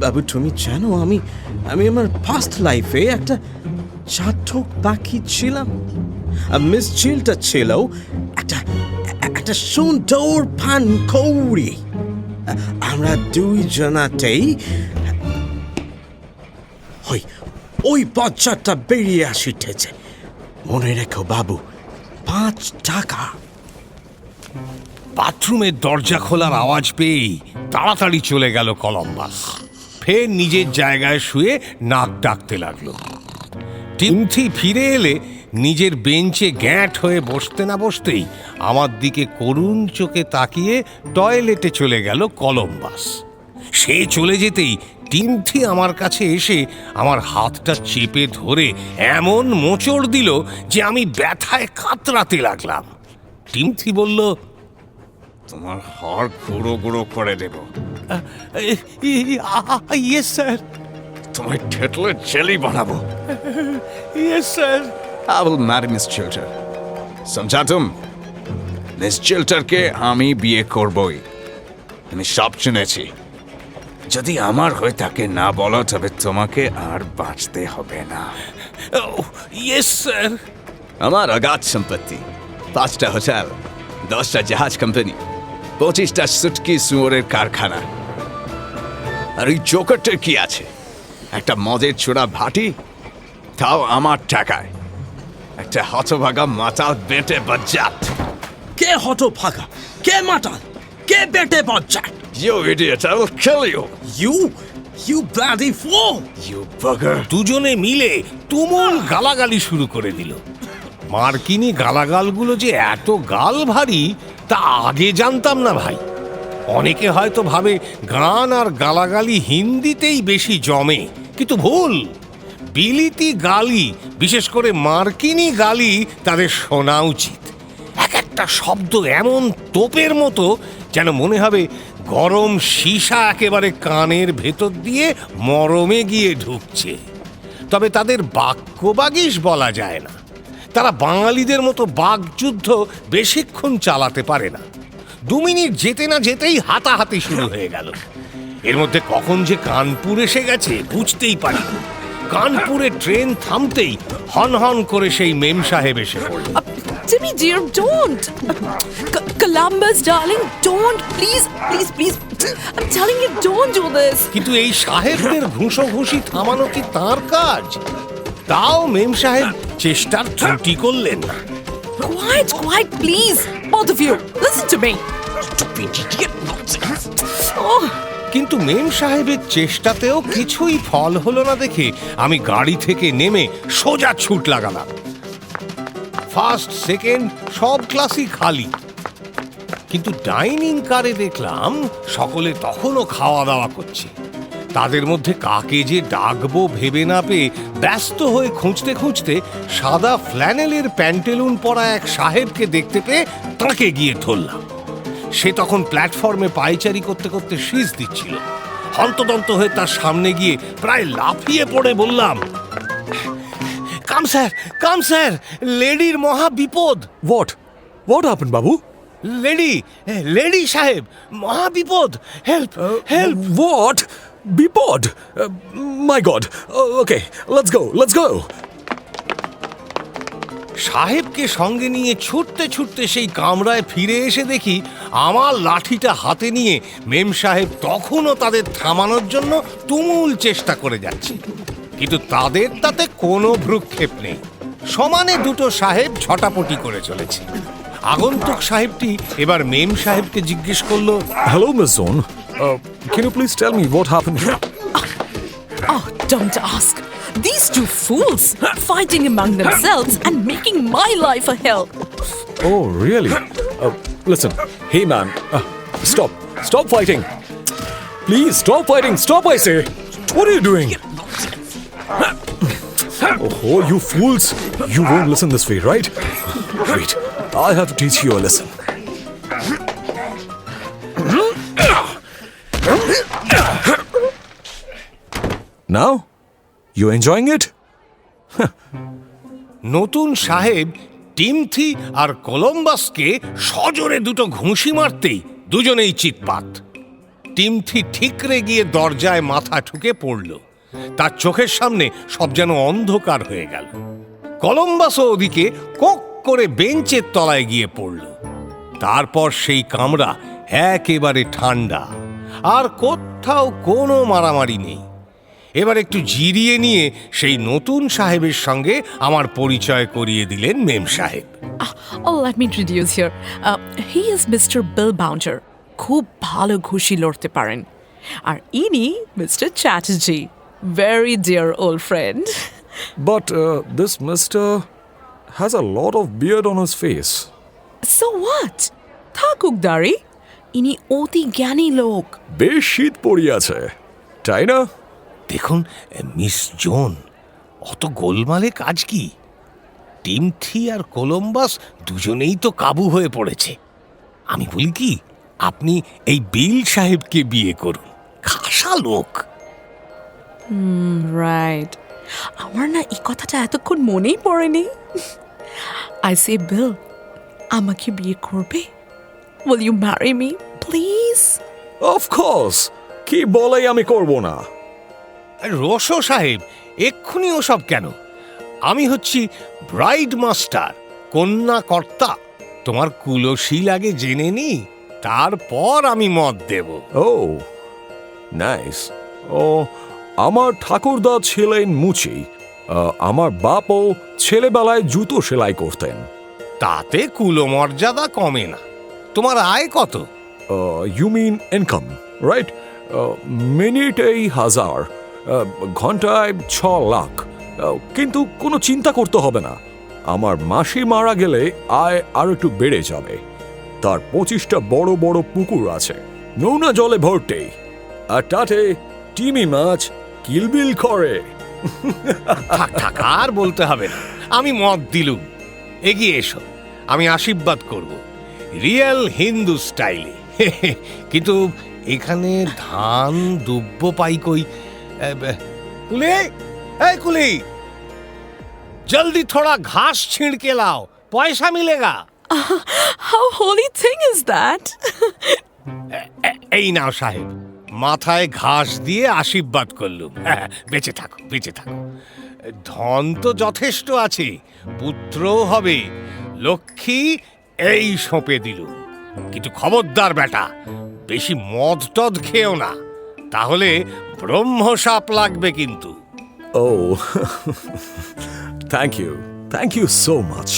বাবু, তুমি জানো আমি আমার ফার্স্ট লাইফে একটা জাতক পাখি ছিলাম। আর মিস জিল্টা ছিল একটা সুন্দর পানকৌড়ি। আমরা দুইজনাতেই ওই বাচ্চাটা বেরিয়ে আসিতেছে। মনে রেখো বাবু, 5 টাকা। বাথরুমের দরজা খোলার আওয়াজ পেয়েই তাড়াতাড়ি চলে গেল কলম্বাস। ফের নিজের জায়গায় শুয়ে নাক ডাকতে লাগলো। টিমথি ফিরে এলে নিজের বেঞ্চে গ্যাঁট হয়ে বসতে না বসতেই আমার দিকে করুণ চোখে তাকিয়ে টয়লেটে চলে গেল কলম্বাস। সে চলে যেতেই টিমথি আমার কাছে এসে আমার হাতটা চেপে ধরে এমন মোচড় দিল যে আমি ব্যথায় কাতরাতে লাগলাম। টিমথি বলল, তোমার হাড় গুঁড়ো গুঁড়ো করে দেব। Yes sir. তোমায় ঠেটলে জেলি বানাবো। Yes sir. I will marry Miss Chilter. समझा तुम? মিস চিল্টারকে আমি বিয়ে করবই। আমি সব শুনেছি। যদি আমার হয়ে তাকে না বলো তবে তোমাকে আর বাঁচতে হবে না। Yes sir. আমার অগাধ সম্পত্তি, 5টা হোটেল, 10টা জাহাজ কোম্পানি, 25টা সুটকি সুয়োরের কারখানা। আর এই জোকারটার কি আছে? একটা মদের ছোড়া ভাটি, তাও আমার টাকায়। একটা হতভাগা মাতাল বেটে বজ্জাত। কে হতভাগা, কে মাতাল, কে বেটে বজ্জাত? You idiot, I will kill you! You bloody fool! You bugger! দুজনে মিলে তুমুল গালাগালি শুরু করে দিল। মার্কিনী গালাগালগুলো যে এত গাল ভারী তা আগে জানতাম না ভাই। অনেকে হয়তো ভাবে গান আর গালাগালি হিন্দিতেই বেশি জমে, কিন্তু ভুল। বিলিতি গালি, বিশেষ করে মার্কিনী গালি তাদের শোনা উচিত। এক একটা শব্দ এমন তোপের মতো যেন মনে হবে গরম সীসা একেবারে কানের ভেতর দিয়ে মরমে গিয়ে ঢুকছে। তবে তাদের বাক্যবাগীশ বলা যায় না। তারা বাঙালিদের মতো বাকযুদ্ধ বেশিক্ষণ চালাতে পারে না। 2 মিনিট যেতে না যেতেই হাতাহাতি শুরু হয়ে গেল। এর মধ্যে কখন যে কানপুর এসে গেছে বুঝতেই পারি। কানপুরে ট্রেন থামতেই হন হন করে সেই মেম সাহেব এসে পড়ল। Timmy dear, don't! Columbus darling, don't! Please, please, please! I'm telling you, don't do this! কিন্তু এই সাহেবদের ঘুষোঘুষি থামানো কি তার কাজ? তাও মেম সাহেব চেষ্টার ত্রুটি করলেন না। Quiet, quiet, please! Both of you, listen to me! Oh! কিন্তু মেম সাহেবের চেষ্টাতেও কিছুই ফল হলো না দেখে আমি গাড়ি থেকে নেমে সোজা ছুট লাগালাম। ফার্স্ট সেকেন্ড সব ক্লাসই খালি, কিন্তু ডাইনিং কারে দেখলাম সকলে তখনও খাওয়া দাওয়া করছে। তাদের মধ্যে কাকে যে ডাকবো ভেবে না পেয়ে ব্যস্ত হয়ে খুঁজতে খুঁজতে সাদা ফ্ল্যানেলের প্যান্টেলুন পরা এক সাহেবকে দেখতে পেয়ে তাকে গিয়ে ধরলাম। সে তখন প্ল্যাটফর্মে পায়চারি করতে করতে শীষ দিচ্ছিল। হন্তদন্ত হয়ে তার সামনে গিয়ে প্রায় লাফিয়ে পড়ে বললাম, কাম স্যার, কাম স্যার, লেডির মহা বিপদ। What happened, Babu? লেডি সাহেব, মহা বিপদ, help help. What? Bipod? My God. Okay, let's go. সাহেবকে সঙ্গে নিয়ে ছুটতে ছুটতে সেই কামরায় ফিরে এসে দেখি আমার লাঠিটা হাতে নিয়ে মেম সাহেব তখনও তাদের থামানোর জন্য তুমুল চেষ্টা করে যাচ্ছে, কিন্তু তাদের তাতে কোনো ভ্রুক্ষেপ নেই। সমানে দুটো সাহেব ঝটাপটি করে চলেছে। আগন্তুক সাহেবটি এবার মেম সাহেবকে জিজ্ঞেস করলো, Hello, Miss Zone. Can you please tell me what happened here? Oh, don't ask! These two fools fighting among themselves and making my life a hell! Oh, really? Listen, hey man, stop fighting. Please stop fighting. Stop, I say. What are you doing? Oh, you fools. You won't listen this way, right? Wait, I have to teach you a lesson. Now, you enjoying it? নতুন সাহেব Timothy আর কলম্বাসকে সজোরে দুটো ঘুষি মারতেই দুজনেই চিৎপাত। Timothy ঠিকরে গিয়ে দরজায় মাথা ঠুকে পড়ল। তার চোখের সামনে সব যেন অন্ধকার হয়ে গেল। কলম্বাসও ওদিকে কোক করে বেঞ্চের তলায় গিয়ে পড়ল। তারপর সেই কামরা একেবারে ঠান্ডা, আর কোথাও কোনো মারামারি নেই। এবার একটু জিরিয়ে নিয়ে সেই নতুন সাহেবের সঙ্গে আমার পরিচয় করিয়ে দিলেন মেম সাহেব। Oh, let me introduce here. He is Mr. Bill Bounder. খুব ভালো ঘুষি লড়তে পারেন। আর ইনি Mr. Chatterjee. Very dear old friend. But this mister has a lot of beard on his face. So what? থাকুক দাঁড়ি। ইনি অতি জ্ঞানী লোক। বেশ শীত পড়িয়াছে, তাই না? দেখুন মিস জোন, অত গোলমালে কাজ কি? টিমথি আর কোলম্বাস দুজনেই তো কাবু হয়ে পড়েছে। আমি বলি কি, আপনি এই বিল সাহেবকে বিয়ে করুন, খাসা লোক। রাইট, আমার না এই কথাটা এতক্ষণ মনেই পড়েনি। আই সে বিল, আমাকে বিয়ে করবে? Will you marry me, please? Of course. কি বলেই আমি করব না। রোশো সাহেব, এক্ষুনি ওসব কেন? আমি হচ্ছি ব্রাইড মাস্টার, কন্যা কর্তা। তোমার কুলশীল আগে জেনে নি, তারপর আমি মত দেব। ও নাইস। ও আমার ঠাকুরদা ছিলেন মুচি। আমার বাপও ছেলেবেলায় জুতো সেলাই করতেন। তাতে কুলমর্যাদা কমে না। তোমার আয় কত? You mean income, right? মিনিটেই 1000, ঘন্টায় 6 লাখ। কিন্তু কোনো চিন্তা করতে হবে না, আমার মাসি মারা গেলে আয় আর একটু বেড়ে যাবে। তার 25টা বড় বড় পুকুর আছে, নোনা জলে ভর্তি, আর তাতে টিমি মাছ কিলবিল করে। থাক থাক, আর বলতে হবে না, আমি মত দিলুম। এগিয়ে এসো, আমি আশীর্বাদ করব রিয়েল হিন্দু স্টাইলে। কিন্তু এখানে ধান দুব্য পাই কই? কুলি, এই কুলি, জলদি থোড়া ঘাস ছিঁড়কে লাও, পয়সা মিলেগা। How holy thing is that? এই নাও সাহেব, মাথায় ঘাস দিয়ে আশীর্বাদ করলুম। বেঁচে থাকো, বেঁচে থাকো। ধন তো যথেষ্ট আছে, পুত্রও হবে। লক্ষ্মী এই সঁপে দিলুম। কিন্তু খবরদার বেটা, বেশি মদ টদ খেও না, তাহলে ব্রহ্মশাপ লাগবে কিন্তু। ও থ্যাংক ইউ সো মাচ।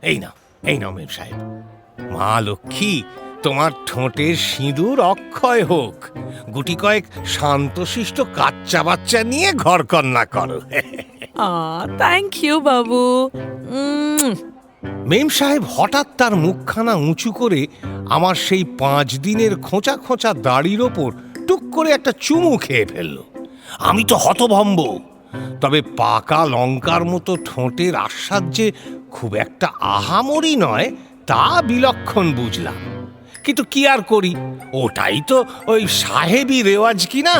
এই নাও, এই নাও মেম সাহেব। মা লক্ষ্মী তোমার ঠোঁটের সিঁদুর অক্ষয় হোক। গুটি কয়েক শান্তশিষ্ট কাচ্চা বাচ্চা নিয়ে ঘর কন্যা করো। থ্যাংক ইউ বাবু। মেম সাহেব হঠাৎ তার মুখখানা উঁচু করে আমার সেই 5 দিনের খোঁচা খোঁচা দাড়ির ওপর টুক করে একটা চুমু খেয়ে ফেলল। আমি তো হতভম্ব। তবে পাকা লঙ্কার মতো ঠোঁটের আস্বাদ যে খুব একটা আহামরি নয়, তা বিলক্ষণ বুঝলাম। কিন্তু কি আর করি, ওটাই তো ওই সাহেবি রেওয়াজ কিনা,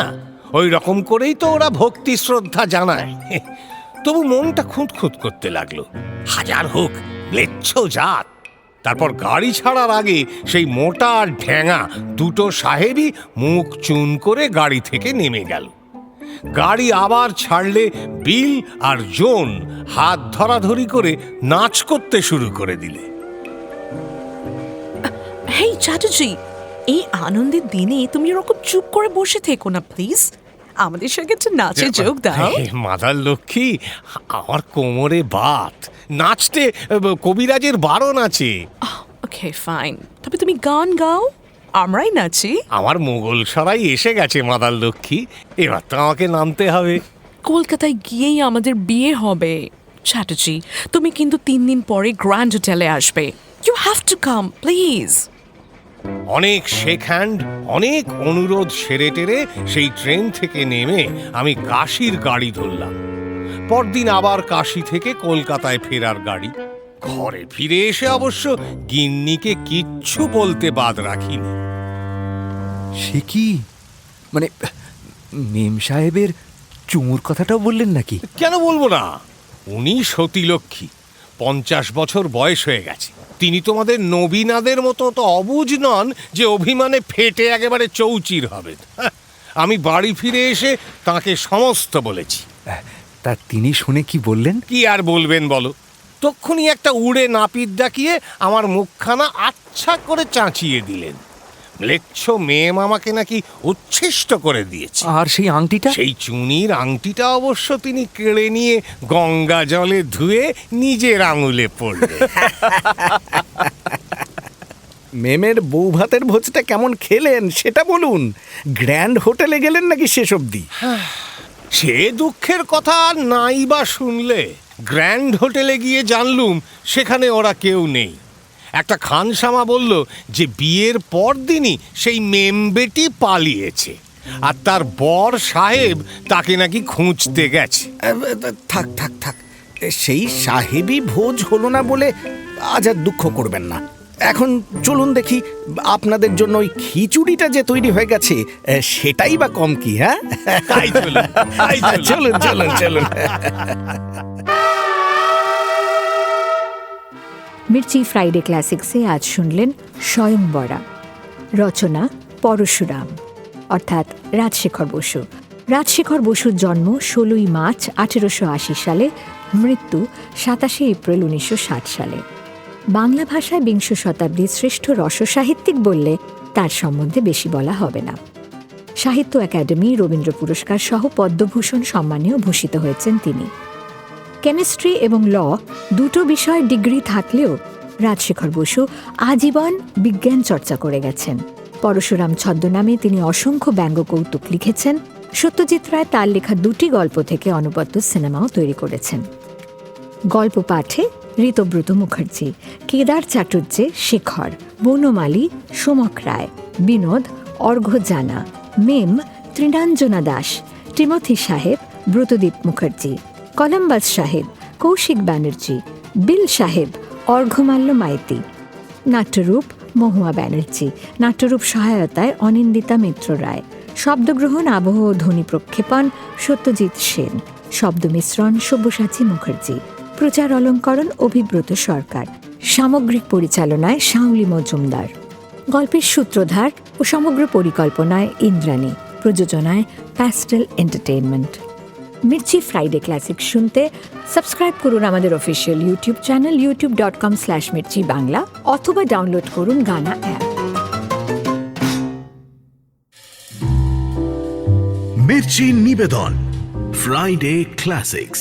ওই রকম করেই তো ওরা ভক্তি শ্রদ্ধা জানায়। তবু মনটা খুঁতখুত করতে লাগলো। হাজার হোক ম্লেচ্ছ জাত। তারপর গাড়ি ছাড়ার আগে সেই মোটা আর ঢ্যাঙা দুটো সাহেবই মুখ চুন করে গাড়ি থেকে নেমে গেল। গাড়ি আবার ছাড়লে বিল আর জোন হাত ধরাধরি করে নাচ করতে শুরু করে দিলে। হেই চ্যাটার্জি, এই আনন্দের দিনে তুমি এরকম চুপ করে বসে থেকো না প্লিজ। আমাদের সঙ্গে একটা নাচে যোগ দাও। মাদার লক্ষ্মী, আমার কোমরে বাত, নাচতে কবিরাজের বারণ আছে। ওকে ফাইন, তবে তুমি গান গাও, আমরাই নাচি। আমার মোগল সরাই এসে গেছে মাদার লক্ষ্মী, এবার তো আমাকে নামতে হবে। কলকাতায় গিয়েই আমাদের বিয়ে হবে। চ্যাটার্জি, তুমি কিন্তু 3 দিন পরে গ্র্যান্ড হোটেলে আসবে। You have to come please. অনেক শেক হ্যান্ড, অনেক অনুরোধ সেরে টেরে সেই ট্রেন থেকে নেমে আমি কাশির গাড়ি ধরলাম। পরদিন আবার কাশি থেকে কলকাতায় ফেরার গাড়ি। ঘরে ফিরে এসে অবশ্য গিন্নিকে কিচ্ছু বলতে বাদ রাখিনি। সে কি, মানে মেম সাহেবের চুমুর কথাটাও বললেন নাকি? কেন বলবো না, উনি সতীলক্ষ্মী, 50 বছর বয়স হয়ে গেছে। তিনি তোমাদের নবীনাদের মতো তো অবুঝ নন যে অভিমানে ফেটে একেবারে চৌচির হবেন। আমি বাড়ি ফিরে এসে তাকে সমস্ত বলেছি। তা তিনি শুনে কি বললেন? কি আর বলবেন বলো, তক্ষুনি একটা উড়ে নাপিত ডাকিয়ে আমার মুখখানা আচ্ছা করে চাঁচিয়ে দিলেন। ম্লেচ্ছ মেম আমাকে নাকি উচ্ছিষ্ট করে দিয়েছে। আর সেই আংটিটা? সেই চুনির আংটিটা অবশ্য তিনি কেড়ে নিয়ে গঙ্গা জলে ধুয়ে নিজের আঙুলে পড়লেন। মেমের বউ ভাতের ভোজটা কেমন খেলেন সেটা বলুন। গ্র্যান্ড হোটেলে গেলেন নাকি শেষ অবধি? সে দুঃখের কথা আর নাই বা শুনলে। গ্র্যান্ড হোটেলে গিয়ে জানলুম সেখানে ওরা কেউ নেই। একটা খানসামা বলল যে বিয়ের পর দিনই সেই মেমবেটি পালিয়েছে, আর তার বর সাহেব তাকে নাকি খুঁজতে গেছে। থাক থাক থাক, সেই সাহেবি ভোজ হলো না বলে আজ আর দুঃখ করবেন না। এখন চলুন দেখি, আপনাদের জন্য ওই খিচুড়িটা যে তৈরি হয়ে গেছে সেটাই বা কম কি। হ্যাঁ, তাই চলুন, তাই চলুন। চলুন চলুন চলুন। মির্চি ফ্রাইডে ক্লাসিক্সে আজ শুনলেন স্বয়ংবরা। রচনা পরশুরাম অর্থাৎ রাজশেখর বসু। রাজশেখর বসুর জন্ম 16ই মার্চ 1880 সালে, মৃত্যু 27 এপ্রিল 1960 সালে। বাংলা ভাষায় বিংশ শতাব্দীর শ্রেষ্ঠ রসসাহিত্যিক বললে তার সম্বন্ধে বেশি বলা হবে না। সাহিত্য একাডেমি, রবীন্দ্র পুরস্কার সহ পদ্মভূষণ সম্মানেও ভূষিত হয়েছেন তিনি। কেমিস্ট্রি এবং ল দুটো বিষয় ডিগ্রি থাকলেও রাজশেখর বসু আজীবন বিজ্ঞান চর্চা করে গেছেন। পরশুরাম ছদ্মনামে তিনি অসংখ্য ব্যঙ্গ কৌতুক লিখেছেন। সত্যজিৎ রায় তার লেখা দুটি গল্প থেকে অনুবদ্ধ সিনেমাও তৈরি করেছেন। গল্প পাঠে ঋতব্রত মুখার্জি, কেদার চাটুর্যে শেখর, বনমালী সোমক রায়, বিনোদ অর্ঘ্য জানা, মেম তৃণাঞ্জনা দাস, টিমথি সাহেব ব্রতদীপ মুখার্জি, কলম্বাস সাহেব কৌশিক ব্যানার্জি, বিল সাহেব অর্ঘ্যমাল্য মাইতি। নাট্যরূপ মহুয়া ব্যানার্জি, নাট্যরূপ সহায়তায় অনিন্দিতা মিত্র রায়, শব্দগ্রহণ আবহ ও ধ্বনি প্রক্ষেপণ সত্যজিৎ সেন, শব্দ মিশ্রণ সব্যসাচী মুখার্জি, প্রচার অলঙ্করণ অভিব্রত সরকার, সামগ্রিক পরিচালনায় শাওলি মজুমদার, গল্পের সূত্রধার ও সমগ্র পরিকল্পনায় ইন্দ্রাণী, প্রযোজনায় pastel entertainment. Mirchi Friday classic শুনতে সাবস্ক্রাইব করুন আমাদের official YouTube channel youtube.com/mirchi Bangla, অথবা ডাউনলোড করুন গানা অ্যাপ। মির্চি নিবেদন ফ্রাইডে ক্লাসিক্স।